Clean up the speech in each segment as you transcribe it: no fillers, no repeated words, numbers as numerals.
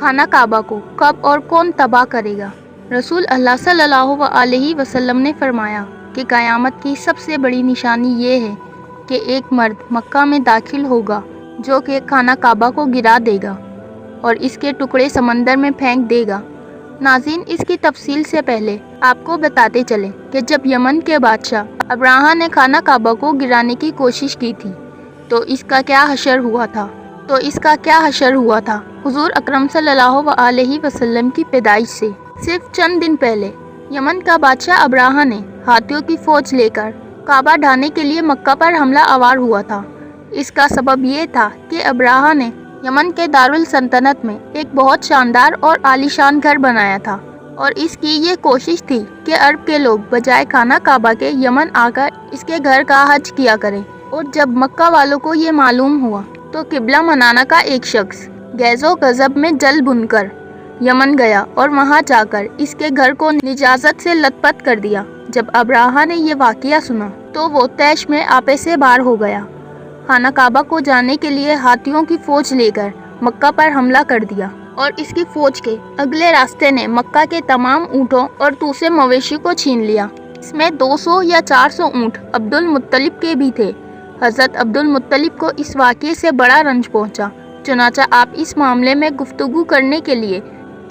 खाना काबा को कब और कौन तबाह करेगा? रसूल अल्लाह सल्लल्लाहु अलैहि वसल्लम ने फरमाया कि क़यामत की सबसे बड़ी निशानी ये है कि एक मर्द मक्का में दाखिल होगा जो कि खाना काबा को गिरा देगा और इसके टुकड़े समंदर में फेंक देगा। नाज़रीन, इसकी तफसील से पहले आपको बताते चलें कि जब यमन के बादशाह अब्राहा ने खाना काबा को गिराने की कोशिश की थी तो इसका क्या हशर हुआ था। हुजूर अकरम सल्लल्लाहु अलैहि वसल्लम की पैदाइश से सिर्फ चंद दिन पहले यमन का बादशाह अब्राहा ने हाथियों की फौज लेकर काबा ढाने के लिए मक्का पर हमला आवर हुआ था। इसका सबब ये था कि अब्राहा ने यमन के दारुल सल्तनत में एक बहुत शानदार और आलीशान घर बनाया था और इसकी ये कोशिश थी कि अरब के लोग बजाय खाना काबा के यमन आकर इसके घर का हज किया करें। और जब मक्का वालों को ये मालूम हुआ तो किबला मनाना का एक शख्स गैज़ो गज़ब में जल भुनकर यमन गया और वहां जाकर इसके घर को निजाजत से लथपथ कर दिया। जब अब्राहा ने ये वाक़या सुना तो वो तैश में आपे से बाहर हो गया। खाना काबा को जाने के लिए हाथियों की फौज लेकर मक्का पर हमला कर दिया और इसकी फौज के अगले रास्ते ने मक्का के तमाम ऊँटों और दूसरे मवेशी को छीन लिया। इसमें 200 या 400 ऊँट अब्दुल मुत्तलिब के भी थे। हज़रत अब्दुल मुत्तलिब को इस वाक़ये से बड़ा रंज पहुंचा। चुनांचे आप इस मामले में गुफ्तगू करने के लिए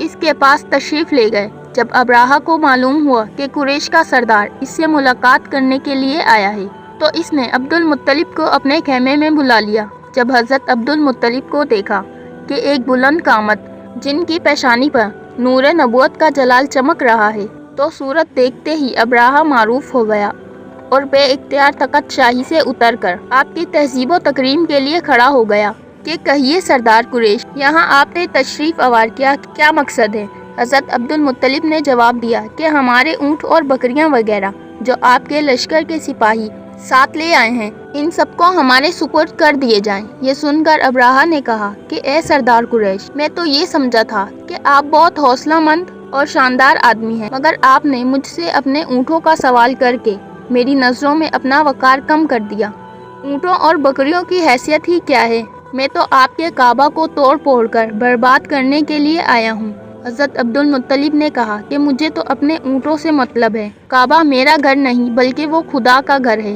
इसके पास तशरीफ़ ले गए। जब अब्राहा को मालूम हुआ कि कुरैश का सरदार इससे मुलाकात करने के लिए आया है तो इसने अब्दुल मुत्तलिब को अपने खेमे में बुला लिया। जब हज़रत अब्दुल मुत्तलिब को देखा कि एक बुलंद कामत जिनकी पेशानी पर नूर नबूवत का जलाल चमक रहा है तो सूरत देखते ही अब्राहा मारूफ हो गया और बेइख्तियार तख्त शाही से उतरकर आपकी तहज़ीब व तकरीम के लिए खड़ा हो गया कि कहिए सरदार कुरैश, यहाँ आपने तशरीफ़ आवर किया, क्या मकसद है? हज़रत अब्दुल मुत्तलिब ने जवाब दिया कि हमारे ऊँट और बकरियाँ वगैरह जो आपके लश्कर के सिपाही साथ ले आए हैं, इन सबको हमारे सुपुर्द कर दिए जाएं। ये सुनकर अब्राहा ने कहा कि ए सरदार कुरैश, मैं तो ये समझा था कि आप बहुत हौसलामंद और शानदार आदमी हैं, मगर आपने मुझसे अपने ऊँटों का सवाल करके मेरी नज़रों में अपना वक़ार कम कर दिया। ऊँटों और बकरियों की हैसियत ही क्या है, मैं तो आपके काबा को तोड़ फोड़ कर बर्बाद करने के लिए आया हूँ। हज़रत अब्दुल मुत्तलिब ने कहा कि मुझे तो अपने ऊँटों से मतलब है, काबा मेरा घर नहीं बल्कि वो खुदा का घर है,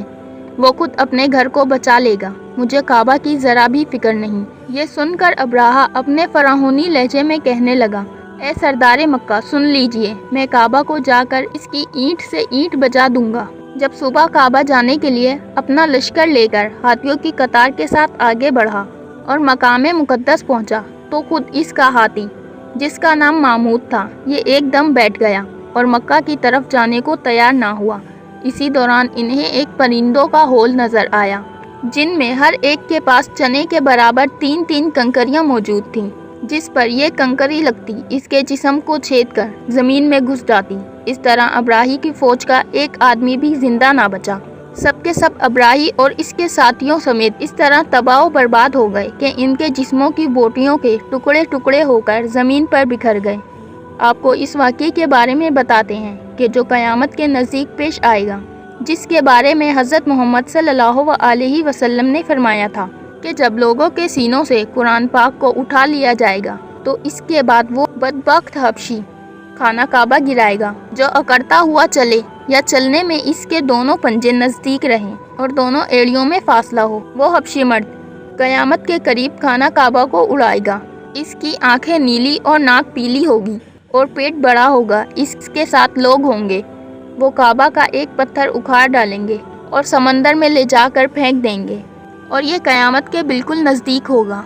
वो खुद अपने घर को बचा लेगा, मुझे काबा की ज़रा भी फिक्र नहीं। ये सुनकर अब्राहा अपने फराहूनी लहजे में कहने लगा, ए सरदार मक्का, सुन लीजिए, मैं काबा को जाकर इसकी ईंट से ईंट बजा दूंगा। जब सुबह काबा जाने के लिए अपना लश्कर लेकर हाथियों की कतार के साथ आगे बढ़ा और मकामे मुकद्दस पहुंचा तो खुद इसका हाथी, जिसका नाम महमूद था, ये एकदम बैठ गया और मक्का की तरफ जाने को तैयार ना हुआ। इसी दौरान इन्हें एक परिंदों का होल नज़र आया जिनमें हर एक के पास चने के बराबर 3-3 कंकरियां मौजूद थीं, जिस पर यह कंकरी लगती इसके जिस्म को छेद कर ज़मीन में घुस जाती। इस तरह अब्राही की फ़ौज का एक आदमी भी जिंदा ना बचा। सबके सब अब्राही और इसके साथियों समेत इस तरह तबाह व बर्बाद हो गए कि इनके जिस्मों की बोटियों के टुकड़े टुकड़े होकर ज़मीन पर बिखर गए। आपको इस वाक़ये के बारे में बताते हैं कि जो क़यामत के नज़दीक पेश आएगा, जिसके बारे में हज़रत मोहम्मद सल्लल्लाहु अलैहि वसल्लम ने फरमाया था कि जब लोगों के सीनों से कुरान पाक को उठा लिया जाएगा तो इसके बाद वो बदबख्त हबशी खाना काबा गिराएगा जो अकड़ता हुआ चले या चलने में इसके दोनों पंजे नज़दीक रहें और दोनों एड़ियों में फासला हो। वो हबशी मर्द क़यामत के करीब खाना काबा को उड़ाएगा। इसकी आंखें नीली और नाक पीली होगी और पेट बड़ा होगा। इसके साथ लोग होंगे। वो काबा का एक पत्थर उखाड़ डालेंगे और समंदर में ले जाकर फेंक देंगे और ये क़यामत के बिल्कुल नज़दीक होगा।